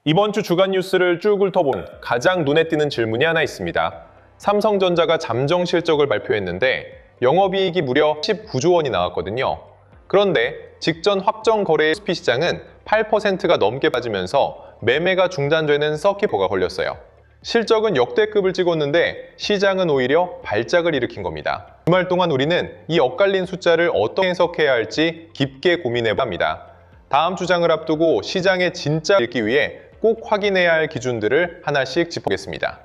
이번 주 주간 뉴스를 쭉 훑어본 가장 눈에 띄는 질문이 하나 있습니다. 삼성전자가 잠정 실적을 발표했는데 영업이익이 무려 19조 원이 나왔거든요. 그런데 직전 확정 거래의 코스피 시장은 8%가 넘게 빠지면서 매매가 중단되는 서킷포가 걸렸어요. 실적은 역대급을 찍었는데 시장은 오히려 발작을 일으킨 겁니다. 주말 동안 우리는 이 엇갈린 숫자를 어떻게 해석해야 할지 깊게 고민해봐야 합니다. 다음 주장을 앞두고 시장의 진짜 읽기 위해 꼭 확인해야 할 기준들을 하나씩 짚어보겠습니다.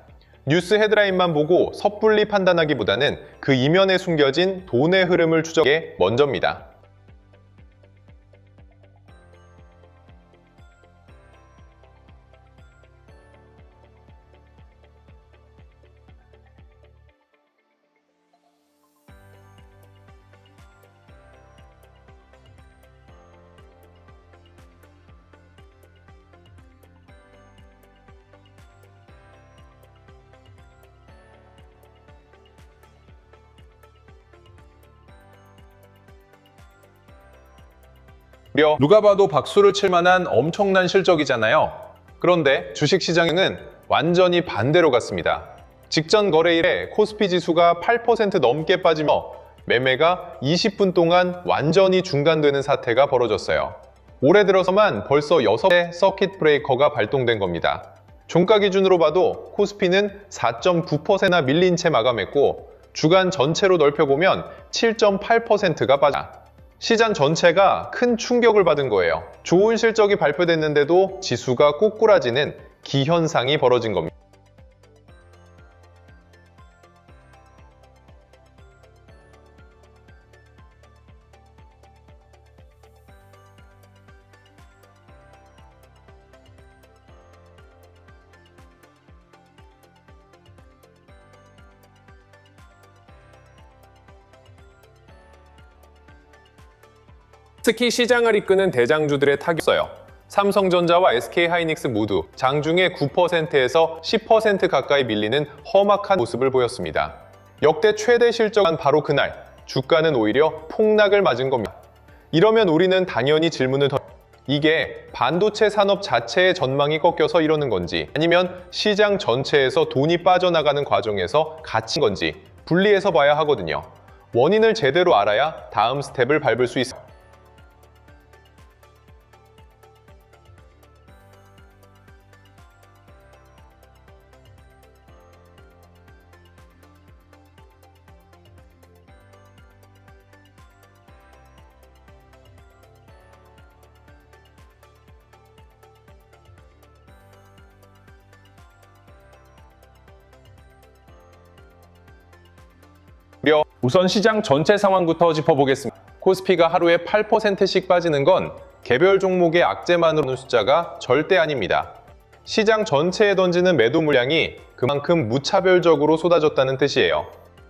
뉴스 헤드라인만 보고 섣불리 판단하기보다는 그 이면에 숨겨진 돈의 흐름을 추적하는 게 먼저입니다. 누가 봐도 박수를 칠 만한 엄청난 실적이잖아요. 그런데 주식시장은 완전히 반대로 갔습니다. 직전 거래일에 코스피 지수가 8% 넘게 빠지며 매매가 20분 동안 완전히 중단되는 사태가 벌어졌어요. 올해 들어서만 벌써 6회 서킷 브레이커가 발동된 겁니다. 종가 기준으로 봐도 코스피는 4.9%나 밀린 채 마감했고 주간 전체로 넓혀보면 7.8%가 빠져 시장 전체가 큰 충격을 받은 거예요. 좋은 실적이 발표됐는데도 지수가 꼬꾸라지는 기현상이 벌어진 겁니다. 특히 시장을 이끄는 대장주들의 타격이었어요. 삼성전자와 SK하이닉스 모두 장중에 9%에서 10% 가까이 밀리는 험악한 모습을 보였습니다. 역대 최대 실적은 바로 그날 주가는 오히려 폭락을 맞은 겁니다. 이러면 우리는 당연히 질문을 이게 반도체 산업 자체의 전망이 꺾여서 이러는 건지 아니면 시장 전체에서 돈이 빠져나가는 과정에서 갇힌 건지 분리해서 봐야 하거든요. 원인을 제대로 알아야 다음 스텝을 밟을 수 있어요. 우선 시장 전체 상황부터 짚어보겠습니다. 코스피가 하루에 8%씩 빠지는 건 개별 종목의 악재만으로 오는 숫자가 절대 아닙니다. 시장 전체에 던지는 매도 물량이 그만큼 무차별적으로 쏟아졌다는 뜻이에요.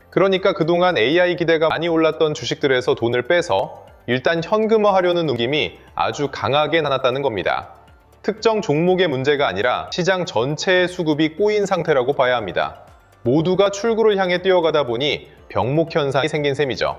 그러니까 그동안 AI 기대가 많이 올랐던 주식들에서 돈을 빼서 일단 현금화하려는 움직임이 아주 강하게 나타났다는 겁니다. 특정 종목의 문제가 아니라 시장 전체의 수급이 꼬인 상태라고 봐야 합니다. 모두가 출구를 향해 뛰어가다 보니 병목 현상이 생긴 셈이죠.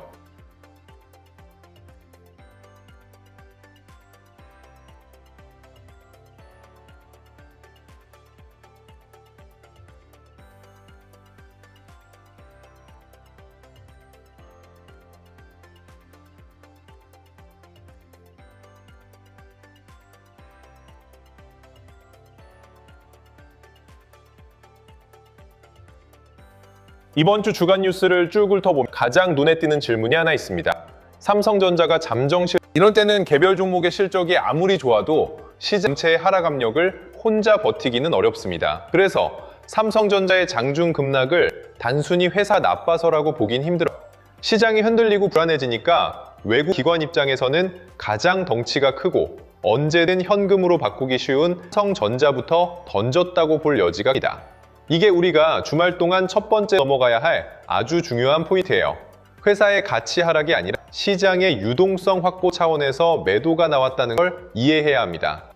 이번 주 주간 뉴스를 쭉 훑어보면 가장 눈에 띄는 질문이 하나 있습니다. 삼성전자가 이런 때는 개별 종목의 실적이 아무리 좋아도 시장 전체의 하락 압력을 혼자 버티기는 어렵습니다. 그래서 삼성전자의 장중 급락을 단순히 회사 나빠서라고 보긴 힘들어요. 시장이 흔들리고 불안해지니까 외국 기관 입장에서는 가장 덩치가 크고 언제든 현금으로 바꾸기 쉬운 삼성전자부터 던졌다고 볼 여지가 있다. 이게 우리가 주말 동안 첫 번째 넘어가야 할 아주 중요한 포인트예요. 회사의 가치 하락이 아니라 시장의 유동성 확보 차원에서 매도가 나왔다는 걸 이해해야 합니다.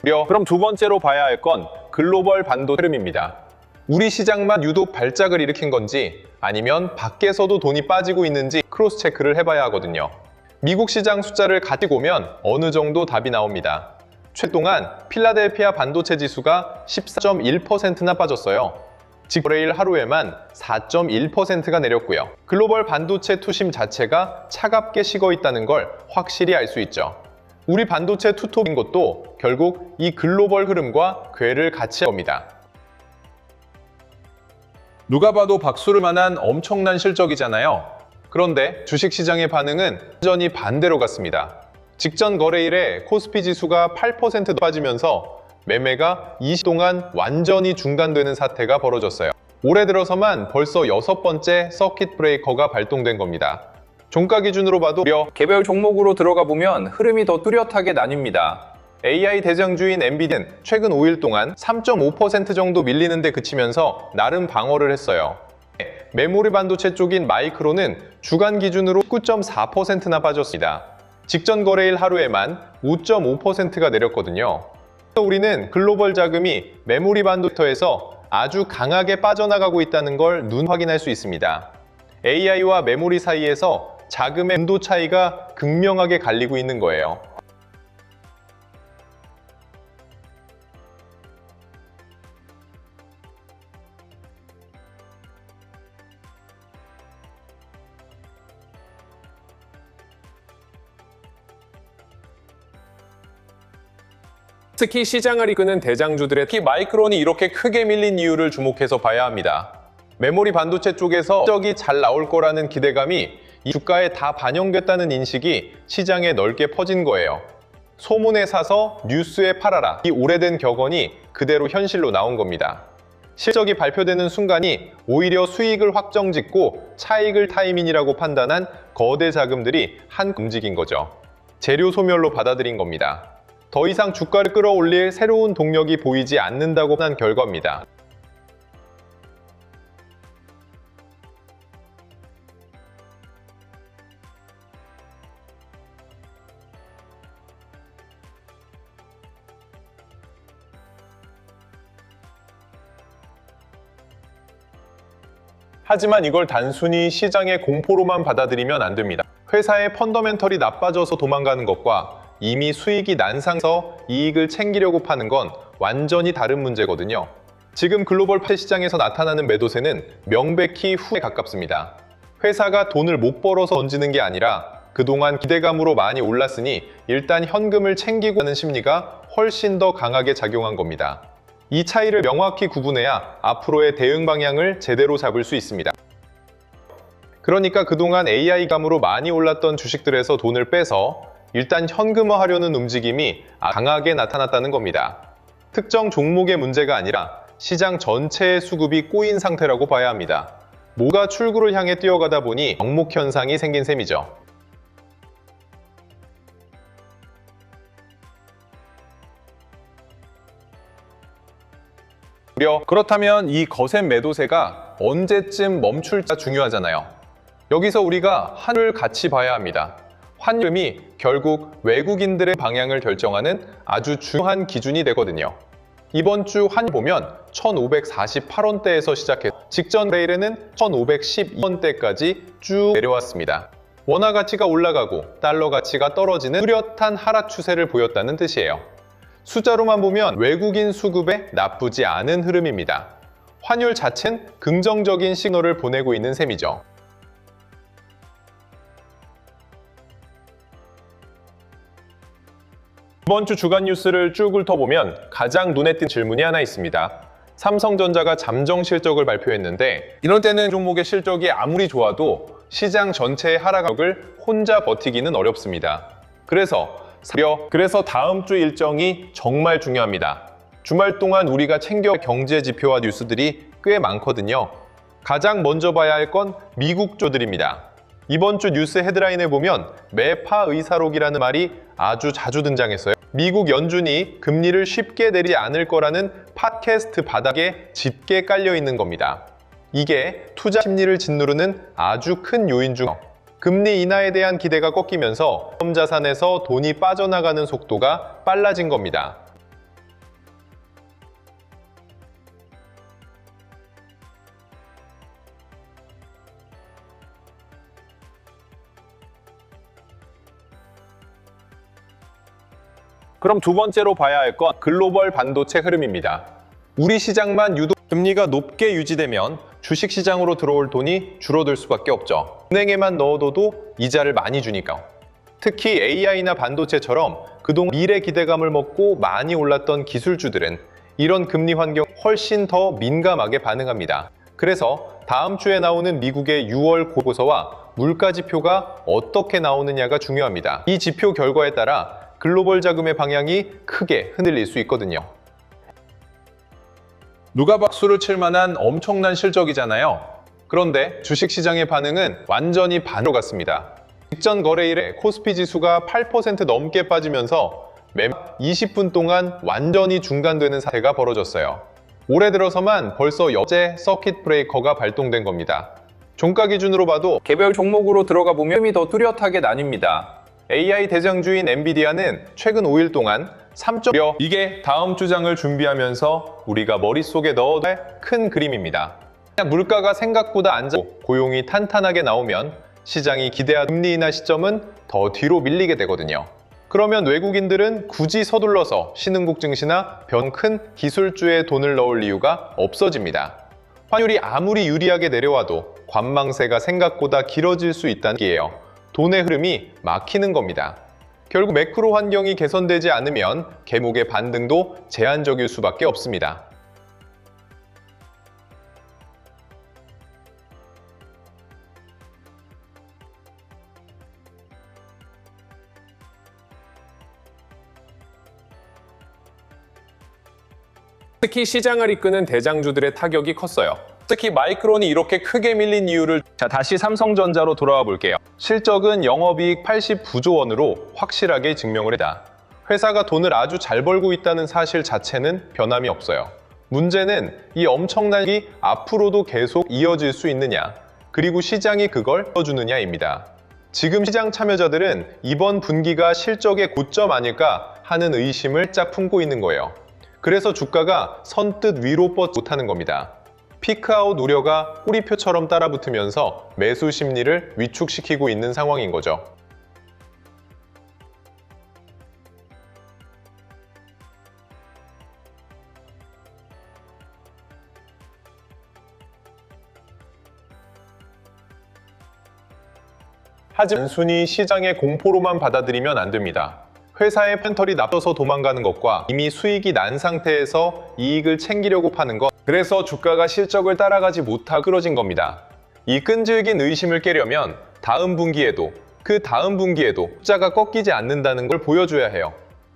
그럼 두 번째로 봐야 할 건 글로벌 반도체 흐름입니다. 우리 시장만 유독 발작을 일으킨 건지 아니면 밖에서도 돈이 빠지고 있는지 크로스 체크를 해봐야 하거든요. 미국 시장 숫자를 같이 보면 어느 정도 답이 나옵니다. 최근 동안 필라델피아 반도체 지수가 14.1%나 빠졌어요. 즉 거래일 하루에만 4.1%가 내렸고요. 글로벌 반도체 투심 자체가 차갑게 식어 있다는 걸 확실히 알 수 있죠. 우리 반도체 투톱인 것도 결국 이 글로벌 흐름과 궤를 같이 할 겁니다. 누가 봐도 박수를 만한 엄청난 실적이잖아요. 그런데 주식시장의 반응은 완전히 반대로 갔습니다. 직전 거래일에 코스피 지수가 8% 빠지면서 매매가 20일 동안 완전히 중단되는 사태가 벌어졌어요. 올해 들어서만 벌써 6번째 서킷 브레이커가 발동된 겁니다. 종가 기준으로 봐도 개별 종목으로 들어가 보면 흐름이 더 뚜렷하게 나뉩니다. AI 대장주인 엔비디아는 최근 5일 동안 3.5% 정도 밀리는 데 그치면서 나름 방어를 했어요. 메모리 반도체 쪽인 마이크론은 주간 기준으로 9.4%나 빠졌습니다. 직전 거래일 하루에만 5.5%가 내렸거든요. 우리는 글로벌 자금이 메모리 반도체에서 아주 강하게 빠져나가고 있다는 걸 눈 확인할 수 있습니다. AI와 메모리 사이에서 자금의 온도 차이가 극명하게 갈리고 있는 거예요. 특히 시장을 이끄는 대장주들의 특히 마이크론이 이렇게 크게 밀린 이유를 주목해서 봐야 합니다. 메모리 반도체 쪽에서 실적이 잘 나올 거라는 기대감이 이 주가에 다 반영됐다는 인식이 시장에 넓게 퍼진 거예요. 소문에 사서 뉴스에 팔아라. 이 오래된 격언이 그대로 현실로 나온 겁니다. 실적이 발표되는 순간이 오히려 수익을 확정짓고 차익을 타이밍이라고 판단한 거대 자금들이 한 움직인 거죠. 재료 소멸로 받아들인 겁니다. 더 이상 주가를 끌어올릴 새로운 동력이 보이지 않는다고 한 결과입니다. 하지만 이걸 단순히 시장의 공포로만 받아들이면 안 됩니다. 회사의 펀더멘털이 나빠져서 도망가는 것과 이미 수익이 난상해서 이익을 챙기려고 파는 건 완전히 다른 문제거든요. 지금 글로벌 파트 시장에서 나타나는 매도세는 명백히 후에 가깝습니다. 회사가 돈을 못 벌어서 던지는 게 아니라 그동안 기대감으로 많이 올랐으니 일단 현금을 챙기고 하는 심리가 훨씬 더 강하게 작용한 겁니다. 이 차이를 명확히 구분해야 앞으로의 대응 방향을 제대로 잡을 수 있습니다. 그러니까 그동안 AI감으로 많이 올랐던 주식들에서 돈을 빼서 일단 현금화하려는 움직임이 강하게 나타났다는 겁니다. 특정 종목의 문제가 아니라 시장 전체의 수급이 꼬인 상태라고 봐야 합니다. 뭐가 출구를 향해 뛰어가다 보니 병목 현상이 생긴 셈이죠. 그렇다면 이 거센 매도세가 언제쯤 멈출지 중요하잖아요. 여기서 우리가 환율을 같이 봐야 합니다. 환율이 결국 외국인들의 방향을 결정하는 아주 중요한 기준이 되거든요. 이번 주 환율 보면 1,548원대에서 시작해 직전 레일에는 1,512원대까지 쭉 내려왔습니다. 원화 가치가 올라가고 달러 가치가 떨어지는 뚜렷한 하락 추세를 보였다는 뜻이에요. 숫자로만 보면 외국인 수급에 나쁘지 않은 흐름입니다. 환율 자체는 긍정적인 시그널을 보내고 있는 셈이죠. 이번 주 주간 뉴스를 쭉 훑어보면 가장 눈에 띈 질문이 하나 있습니다. 삼성전자가 잠정 실적을 발표했는데 이런 때는 종목의 실적이 아무리 좋아도 시장 전체의 하락을 혼자 버티기는 어렵습니다. 그래서 다음 주 일정이 정말 중요합니다. 주말 동안 우리가 챙겨 경제 지표와 뉴스들이 꽤 많거든요. 가장 먼저 봐야 할 건 미국 주들입니다. 이번 주 뉴스 헤드라인에 보면 매파 의사록이라는 말이 아주 자주 등장했어요. 미국 연준이 금리를 쉽게 내리지 않을 거라는 팟캐스트 바닥에 짙게 깔려 있는 겁니다. 이게 투자 심리를 짓누르는 아주 큰 요인 중 금리 인하에 대한 기대가 꺾이면서 자산에서 돈이 빠져나가는 속도가 빨라진 겁니다. 그럼 두 번째로 봐야 할 건 글로벌 반도체 흐름입니다. 우리 시장만 유독 금리가 높게 유지되면 주식시장으로 들어올 돈이 줄어들 수밖에 없죠. 은행에만 넣어둬도 이자를 많이 주니까. 특히 AI나 반도체처럼 그동안 미래 기대감을 먹고 많이 올랐던 기술주들은 이런 금리 환경 훨씬 더 민감하게 반응합니다. 그래서 다음 주에 나오는 미국의 6월 보고서와 물가 지표가 어떻게 나오느냐가 중요합니다. 이 지표 결과에 따라 글로벌 자금의 방향이 크게 흔들릴 수 있거든요. 누가 박수를 칠 만한 엄청난 실적이잖아요. 그런데 주식시장의 반응은 완전히 반으로 갔습니다. 직전 거래일에 코스피 지수가 8% 넘게 빠지면서 매매 20분 동안 완전히 중단되는 사태가 벌어졌어요. 올해 들어서만 벌써 역대 서킷 브레이커가 발동된 겁니다. 종가 기준으로 봐도 개별 종목으로 들어가 보면 흐름이 더 뚜렷하게 나뉩니다. AI 대장주인 엔비디아는 최근 5일 동안 3.6 이게 다음 주장을 준비하면서 우리가 머릿속에 넣어둬야 할 큰 그림입니다. 물가가 생각보다 안정되고 고용이 탄탄하게 나오면 시장이 기대한 금리 인하 시점은 더 뒤로 밀리게 되거든요. 그러면 외국인들은 굳이 서둘러서 신흥국 증시나 큰 기술주에 돈을 넣을 이유가 없어집니다. 환율이 아무리 유리하게 내려와도 관망세가 생각보다 길어질 수 있다는 얘기예요. 돈의 흐름이 막히는 겁니다. 결국 매크로 환경이 개선되지 않으면 개목의 반등도 제한적일 수밖에 없습니다. 특히 시장을 이끄는 대장주들의 타격이 컸어요. 특히 마이크론이 이렇게 크게 밀린 이유를 다시 삼성전자로 돌아와 볼게요. 실적은 영업이익 89조 원으로 확실하게 증명을 했다. 회사가 돈을 아주 잘 벌고 있다는 사실 자체는 변함이 없어요. 문제는 이 엄청난 이 앞으로도 계속 이어질 수 있느냐, 그리고 시장이 그걸 넣어주느냐입니다. 지금 시장 참여자들은 이번 분기가 실적의 고점 아닐까 하는 의심을 짝 품고 있는 거예요. 그래서 주가가 선뜻 위로 뻗지 못하는 겁니다. 피크아웃 우려가 꼬리표처럼 따라붙으면서 매수 심리를 위축시키고 있는 상황인 거죠. 하지만 단순히 시장의 공포로만 받아들이면 안 됩니다. 회사의 펜털이 납둬서 도망가는 것과 이미 수익이 난 상태에서 이익을 챙기려고 파는 것, 그래서 주가가 실적을 따라가지 못하고 끌어진 겁니다. 이 끈질긴 의심을 깨려면 다음 분기에도 그 다음 분기에도 숫자가 꺾이지 않는다는 걸 보여줘야 해요.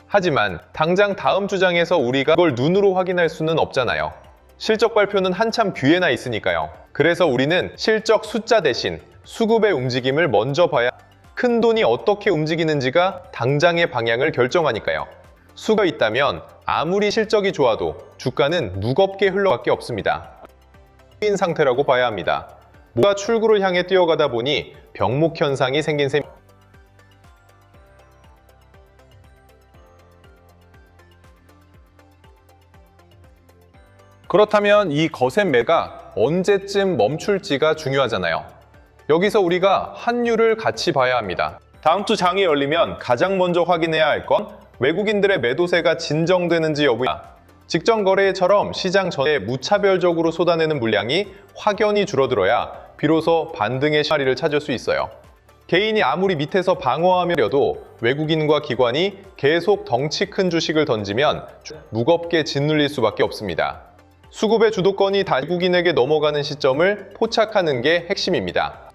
하지만 당장 다음 주장에서 우리가 그걸 눈으로 확인할 수는 없잖아요. 실적 발표는 한참 뒤에나 있으니까요. 그래서 우리는 실적 숫자 대신 수급의 움직임을 먼저 봐야 큰 돈이 어떻게 움직이는지가 당장의 방향을 결정하니까요. 수가 있다면 아무리 실적이 좋아도 주가는 무겁게 흘러갈게 없습니다. 인 상태라고 봐야 합니다. 뭐가 출구를 향해 뛰어가다 보니 병목 현상이 생긴 셈입니다. 그렇다면 이 거센 매가 언제쯤 멈출지가 중요하잖아요. 여기서 우리가 환율을 같이 봐야 합니다. 다음 주 장이 열리면 가장 먼저 확인해야 할 건 외국인들의 매도세가 진정되는지 여부야. 직전 거래처럼 시장 전에 무차별적으로 쏟아내는 물량이 확연히 줄어들어야 비로소 반등의 실마리를 찾을 수 있어요. 개인이 아무리 밑에서 방어하려도 외국인과 기관이 계속 덩치 큰 주식을 던지면 무겁게 짓눌릴 수밖에 없습니다. 수급의 주도권이 다 외국인에게 넘어가는 시점을 포착하는 게 핵심입니다.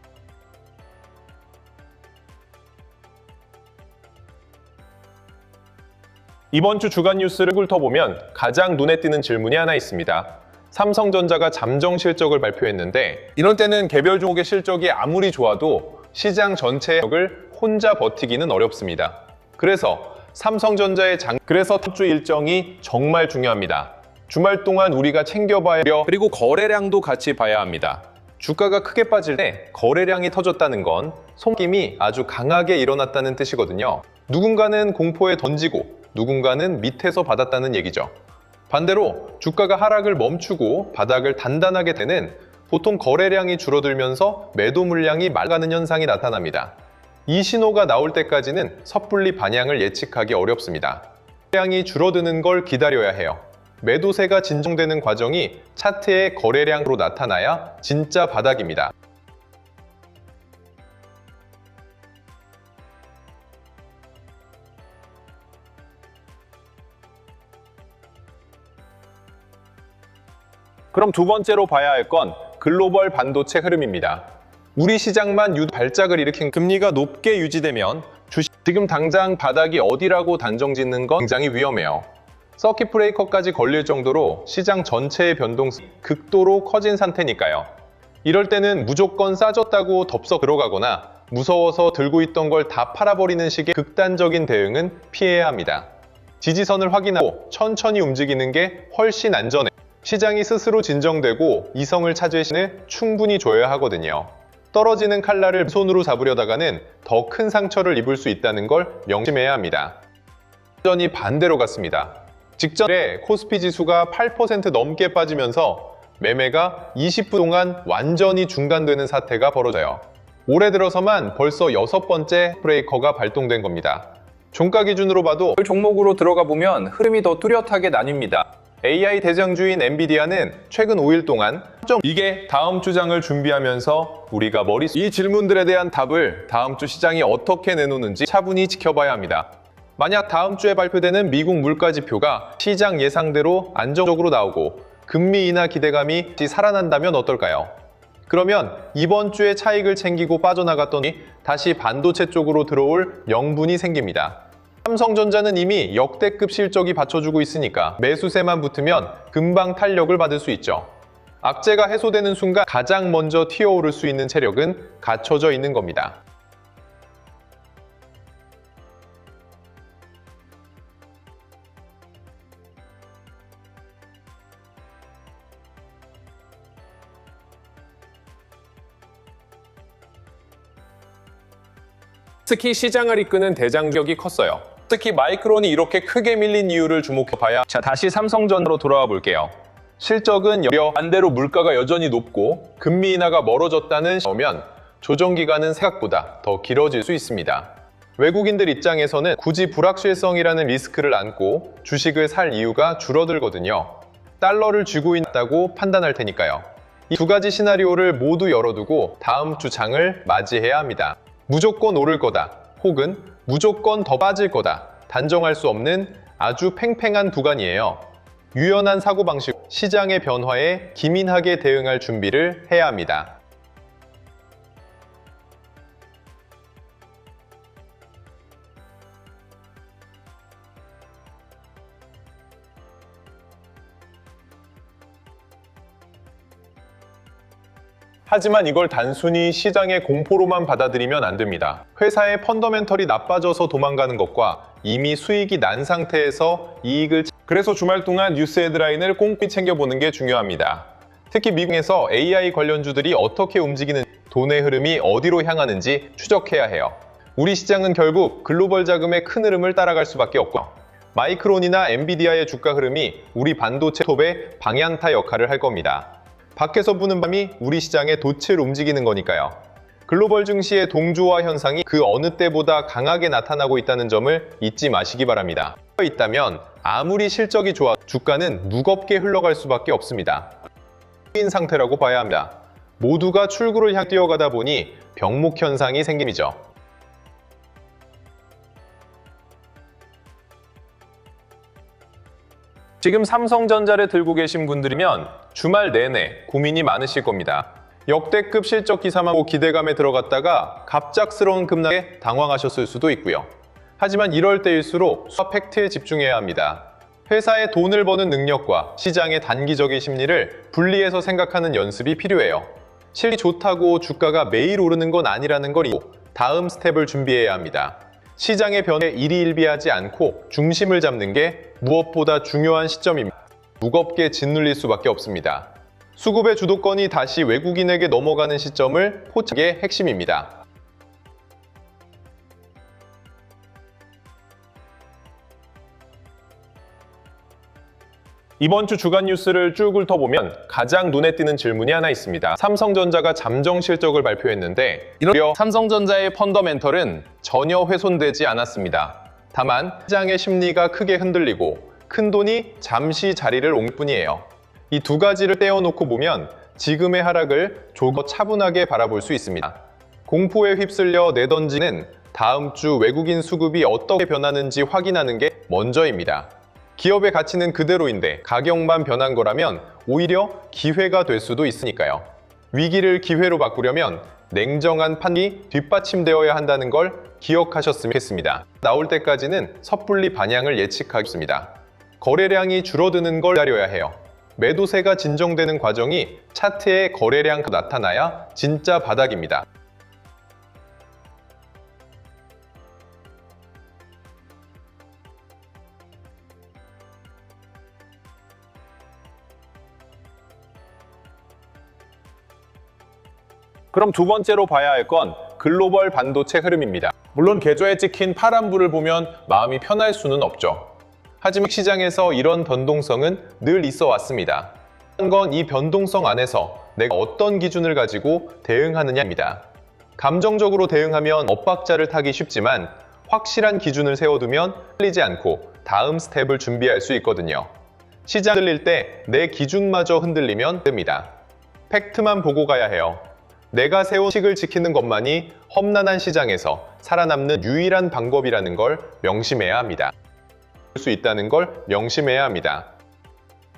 이번 주 주간 뉴스를 훑어보면 가장 눈에 띄는 질문이 하나 있습니다. 삼성전자가 잠정 실적을 발표했는데 이런 때는 개별 종목의 실적이 아무리 좋아도 시장 전체의 실적을 혼자 버티기는 어렵습니다. 그래서 삼성전자의 그래서 다음 주 일정이 정말 중요합니다. 주말 동안 우리가 챙겨봐야 하며 그리고 거래량도 같이 봐야 합니다. 주가가 크게 빠질 때 거래량이 터졌다는 건 손김이 아주 강하게 일어났다는 뜻이거든요. 누군가는 공포에 던지고 누군가는 밑에서 받았다는 얘기죠. 반대로 주가가 하락을 멈추고 바닥을 단단하게 되는 보통 거래량이 줄어들면서 매도 물량이 말가는 현상이 나타납니다. 이 신호가 나올 때까지는 섣불리 방향을 예측하기 어렵습니다. 거래량이 줄어드는 걸 기다려야 해요. 매도세가 진정되는 과정이 차트의 거래량으로 나타나야 진짜 바닥입니다. 그럼 두 번째로 봐야 할 건 글로벌 반도체 흐름입니다. 우리 시장만 유독 발작을 일으킨 금리가 높게 유지되면 지금 당장 바닥이 어디라고 단정짓는 건 굉장히 위험해요. 서킷 브레이커까지 걸릴 정도로 시장 전체의 변동성이 극도로 커진 상태니까요. 이럴 때는 무조건 싸졌다고 덥석 들어가거나 무서워서 들고 있던 걸 다 팔아버리는 식의 극단적인 대응은 피해야 합니다. 지지선을 확인하고 천천히 움직이는 게 훨씬 안전해요. 시장이 스스로 진정되고 이성을 찾을 시간을 충분히 줘야 하거든요. 떨어지는 칼날을 손으로 잡으려다가는 더 큰 상처를 입을 수 있다는 걸 명심해야 합니다. 완전히 반대로 갔습니다. 직전에 코스피 지수가 8% 넘게 빠지면서 매매가 20분 동안 완전히 중단되는 사태가 벌어져요. 올해 들어서만 벌써 6번째 브레이커가 발동된 겁니다. 종가 기준으로 봐도 종목으로 들어가 보면 흐름이 더 뚜렷하게 나뉩니다. AI 대장주인 엔비디아는 최근 5일 동안 이게 다음 주 장을 준비하면서 우리가 이 질문들에 대한 답을 다음 주 시장이 어떻게 내놓는지 차분히 지켜봐야 합니다. 만약 다음 주에 발표되는 미국 물가 지표가 시장 예상대로 안정적으로 나오고 금리 인하 기대감이 살아난다면 어떨까요? 그러면 이번 주에 차익을 챙기고 빠져나갔더니 다시 반도체 쪽으로 들어올 명분이 생깁니다. 삼성전자는 이미 역대급 실적이 받쳐주고 있으니까 매수세만 붙으면 금방 탄력을 받을 수 있죠. 악재가 해소되는 순간 가장 먼저 튀어오를 수 있는 체력은 갖춰져 있는 겁니다. 특히 시장을 이끄는 대장격이 컸어요. 특히 마이크론이 이렇게 크게 밀린 이유를 주목해봐야 다시 삼성전자로 돌아와 볼게요. 실적은 반대로 물가가 여전히 높고 금리 인하가 멀어졌다는 시점이면 조정 기간은 생각보다 더 길어질 수 있습니다. 외국인들 입장에서는 굳이 불확실성이라는 리스크를 안고 주식을 살 이유가 줄어들거든요. 달러를 쥐고 있다고 판단할 테니까요. 이 두 가지 시나리오를 모두 열어두고 다음 주 장을 맞이해야 합니다. 무조건 오를 거다, 혹은 무조건 더 빠질 거다 단정할 수 없는 아주 팽팽한 구간이에요. 유연한 사고방식, 시장의 변화에 기민하게 대응할 준비를 해야 합니다. 하지만 이걸 단순히 시장의 공포로만 받아들이면 안 됩니다. 회사의 펀더멘털이 나빠져서 도망가는 것과 이미 수익이 난 상태에서 그래서 주말 동안 뉴스 헤드라인을 꼼꼼히 챙겨보는 게 중요합니다. 특히 미국에서 AI 관련주들이 어떻게 움직이는지, 돈의 흐름이 어디로 향하는지 추적해야 해요. 우리 시장은 결국 글로벌 자금의 큰 흐름을 따라갈 수밖에 없고요. 마이크론이나 엔비디아의 주가 흐름이 우리 반도체 톱의 방향타 역할을 할 겁니다. 밖에서 부는 바람이 우리 시장에 돛을 움직이는 거니까요. 글로벌 증시의 동조화 현상이 그 어느 때보다 강하게 나타나고 있다는 점을 잊지 마시기 바랍니다. 있다면 아무리 실적이 좋아 주가는 무겁게 흘러갈 수밖에 없습니다. 인 상태라고 봐야 합니다. 모두가 출구를 향해 뛰어가다 보니 병목 현상이 생김이죠. 지금 삼성전자를 들고 계신 분들이면 주말 내내 고민이 많으실 겁니다. 역대급 실적 기사만 보고 기대감에 들어갔다가 갑작스러운 급락에 당황하셨을 수도 있고요. 하지만 이럴 때일수록 수와 팩트에 집중해야 합니다. 회사의 돈을 버는 능력과 시장의 단기적인 심리를 분리해서 생각하는 연습이 필요해요. 실이 좋다고 주가가 매일 오르는 건 아니라는 걸 잊고 다음 스텝을 준비해야 합니다. 시장의 변화에 일희일비하지 않고 중심을 잡는 게 무엇보다 중요한 시점입니다. 무겁게 짓눌릴 수밖에 없습니다. 수급의 주도권이 다시 외국인에게 넘어가는 시점을 포착하는 게 핵심입니다. 이번 주 주간 뉴스를 쭉 훑어보면 가장 눈에 띄는 질문이 하나 있습니다. 삼성전자가 잠정 실적을 발표했는데 이런 삼성전자의 펀더멘털은 전혀 훼손되지 않았습니다. 다만 시장의 심리가 크게 흔들리고 큰돈이 잠시 자리를 옮길 뿐이에요. 이 두 가지를 떼어놓고 보면 지금의 하락을 조금 더 차분하게 바라볼 수 있습니다. 공포에 휩쓸려 내던지는 다음 주 외국인 수급이 어떻게 변하는지 확인하는 게 먼저입니다. 기업의 가치는 그대로인데 가격만 변한 거라면 오히려 기회가 될 수도 있으니까요. 위기를 기회로 바꾸려면 냉정한 판단이 뒷받침되어야 한다는 걸 기억하셨으면 좋겠습니다. 나올 때까지는 섣불리 반향을 예측하겠습니다. 거래량이 줄어드는 걸 기다려야 해요. 매도세가 진정되는 과정이 차트에 거래량 나타나야 진짜 바닥입니다. 그럼 두 번째로 봐야 할 건 글로벌 반도체 흐름입니다. 물론 계좌에 찍힌 파란불을 보면 마음이 편할 수는 없죠. 하지만 시장에서 이런 변동성은 늘 있어 왔습니다. 건 이 변동성 안에서 내가 어떤 기준을 가지고 대응하느냐입니다. 감정적으로 대응하면 엇박자를 타기 쉽지만 확실한 기준을 세워두면 틀리지 않고 다음 스텝을 준비할 수 있거든요. 시장 흔들릴 때 내 기준마저 흔들리면 됩니다. 팩트만 보고 가야 해요. 내가 세운 식을 지키는 것만이 험난한 시장에서 살아남는 유일한 방법이라는 걸 명심해야 합니다. 수 있다는 걸 명심해야 합니다.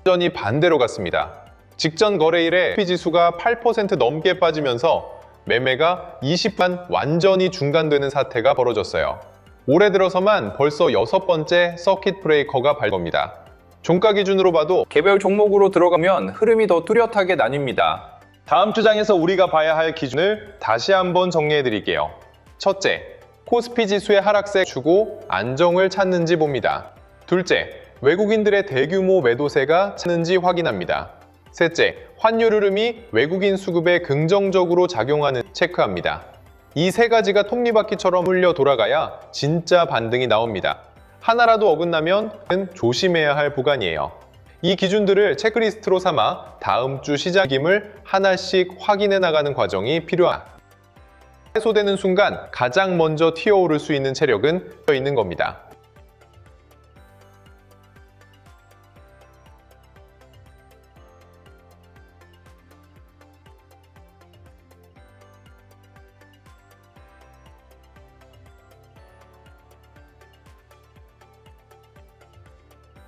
완전히 반대로 갔습니다. 직전 거래일에 S&P지수가 8% 넘게 빠지면서 매매가 20만 완전히 중단되는 사태가 벌어졌어요. 올해 들어서만 벌써 6번째 서킷 브레이커가 발生겁니다. 종가 기준으로 봐도 개별 종목으로 들어가면 흐름이 더 뚜렷하게 나뉩니다. 다음 주장에서 우리가 봐야 할 기준을 다시 한번 정리해 드릴게요. 첫째, 코스피 지수의 하락세 주고 안정을 찾는지 봅니다. 둘째, 외국인들의 대규모 매도세가 찾는지 확인합니다. 셋째, 환율 흐름이 외국인 수급에 긍정적으로 작용하는 체크합니다. 이 세 가지가 톱니바퀴처럼 흘려 돌아가야 진짜 반등이 나옵니다. 하나라도 어긋나면 조심해야 할 구간이에요. 이 기준들을 체크리스트로 삼아 다음 주 시장 힘을 하나씩 확인해 나가는 과정이 필요합니다. 해소되는 순간 가장 먼저 튀어오를 수 있는 체력은 있는 겁니다.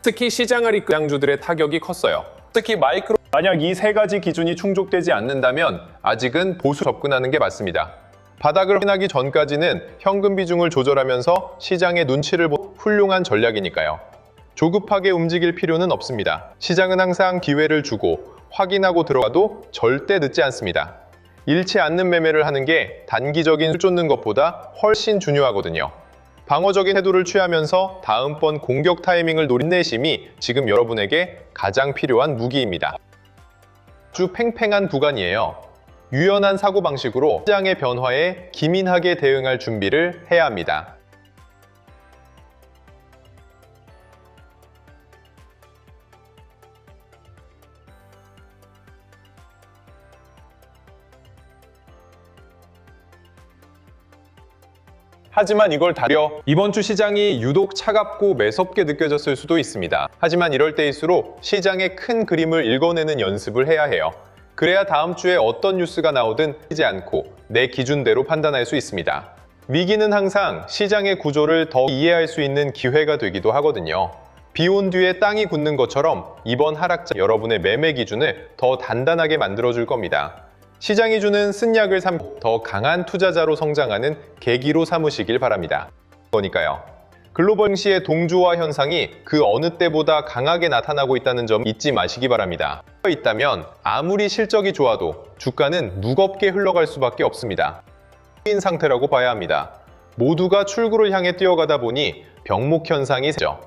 특히 시장을 이끄는 양주들의 타격이 컸어요. 특히 마이크로 만약 이 세 가지 기준이 충족되지 않는다면 아직은 보수 접근하는 게 맞습니다. 바닥을 확인하기 전까지는 현금 비중을 조절하면서 시장의 눈치를 보는 훌륭한 전략이니까요. 조급하게 움직일 필요는 없습니다. 시장은 항상 기회를 주고 확인하고 들어가도 절대 늦지 않습니다. 잃지 않는 매매를 하는 게 단기적인 수 쫓는 것보다 훨씬 중요하거든요. 방어적인 태도를 취하면서 다음번 공격 타이밍을 노린 내심이 지금 여러분에게 가장 필요한 무기입니다. 아주 팽팽한 구간이에요. 유연한 사고방식으로 시장의 변화에 기민하게 대응할 준비를 해야 합니다. 하지만 이걸 다려 이번 주 시장이 유독 차갑고 매섭게 느껴졌을 수도 있습니다. 하지만 이럴 때일수록 시장의 큰 그림을 읽어내는 연습을 해야 해요. 그래야 다음 주에 어떤 뉴스가 나오든 하지 않고 내 기준대로 판단할 수 있습니다. 위기는 항상 시장의 구조를 더 이해할 수 있는 기회가 되기도 하거든요. 비 온 뒤에 땅이 굳는 것처럼 이번 하락장 여러분의 매매 기준을 더 단단하게 만들어줄 겁니다. 시장이 주는 쓴약을 삼고 더 강한 투자자로 성장하는 계기로 삼으시길 바랍니다. 그러니까요. 글로벌 증시의 동조화 현상이 그 어느 때보다 강하게 나타나고 있다는 점 잊지 마시기 바랍니다. 있다면 아무리 실적이 좋아도 주가는 무겁게 흘러갈 수밖에 없습니다. 인 상태라고 봐야 합니다. 모두가 출구를 향해 뛰어가다 보니 병목 현상이 생기죠.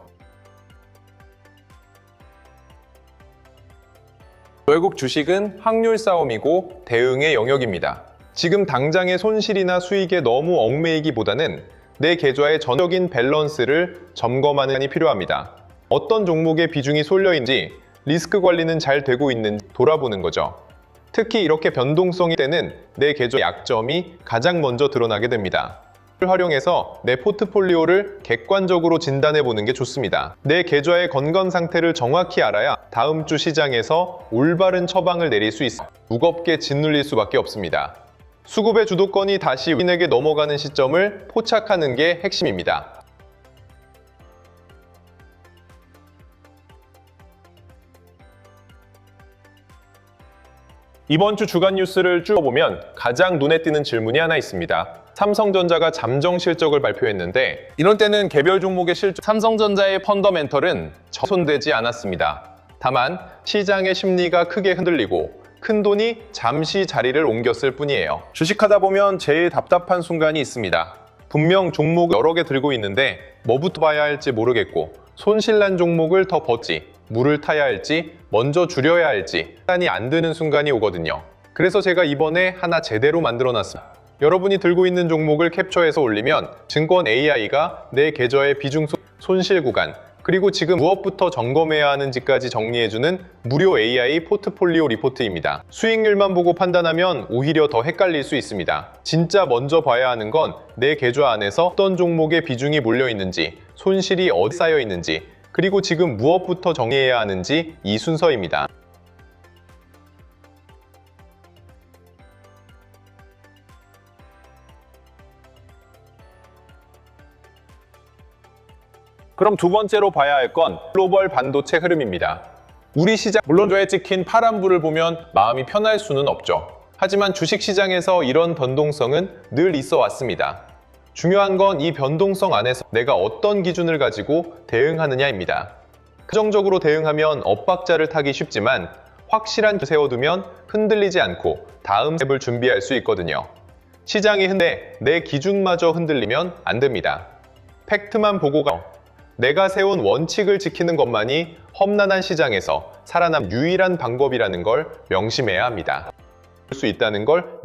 결국 주식은 확률 싸움이고 대응의 영역입니다. 지금 당장의 손실이나 수익에 너무 얽매이기보다는 내 계좌의 전적인 밸런스를 점검하는 시간이 필요합니다. 어떤 종목의 비중이 쏠려 있는지, 리스크 관리는 잘 되고 있는지 돌아보는 거죠. 특히 이렇게 변동성이 때는 내 계좌의 약점이 가장 먼저 드러나게 됩니다. 활용해서 내 포트폴리오를 객관적으로 진단해 보는 게 좋습니다. 내 계좌의 건강 상태를 정확히 알아야 다음 주 시장에서 올바른 처방을 내릴 수 있어 무겁게 짓눌릴 수밖에 없습니다. 수급의 주도권이 다시 우리에게 넘어가는 시점을 포착하는 게 핵심입니다. 이번 주 주간 뉴스를 쭉 보면 가장 눈에 띄는 질문이 하나 있습니다. 삼성전자가 잠정 실적을 발표했는데 이런 때는 개별 종목의 실적, 삼성전자의 펀더멘털은 훼손되지 않았습니다. 다만 시장의 심리가 크게 흔들리고 큰 돈이 잠시 자리를 옮겼을 뿐이에요. 주식하다 보면 제일 답답한 순간이 있습니다. 분명 종목 여러 개 들고 있는데 뭐부터 봐야 할지 모르겠고 손실난 종목을 더 벗지 물을 타야 할지 먼저 줄여야 할지 판단이 안 드는 순간이 오거든요. 그래서 제가 이번에 하나 제대로 만들어놨습니다. 여러분이 들고 있는 종목을 캡처해서 올리면 증권 AI가 내 계좌의 비중 손실 구간 그리고 지금 무엇부터 점검해야 하는지까지 정리해주는 무료 AI 포트폴리오 리포트입니다. 수익률만 보고 판단하면 오히려 더 헷갈릴 수 있습니다. 진짜 먼저 봐야 하는 건 내 계좌 안에서 어떤 종목의 비중이 몰려 있는지, 손실이 어디 쌓여 있는지, 그리고 지금 무엇부터 정리해야 하는지 이 순서입니다. 그럼 두 번째로 봐야 할 건 글로벌 반도체 흐름입니다. 우리 시장 물론 찍힌 파란불을 보면 마음이 편할 수는 없죠. 하지만 주식시장에서 이런 변동성은 늘 있어 왔습니다. 중요한 건 이 변동성 안에서 내가 어떤 기준을 가지고 대응하느냐입니다. 긍정적으로 대응하면 엇박자를 타기 쉽지만 확실한 기준을 세워두면 흔들리지 않고 다음 스텝을 준비할 수 있거든요. 시장이 내 기준마저 흔들리면 안 됩니다. 팩트만 보고 내가 세운 원칙을 지키는 것만이 험난한 시장에서 살아남 유일한 방법이라는 걸 명심해야 합니다. 수 있다는 걸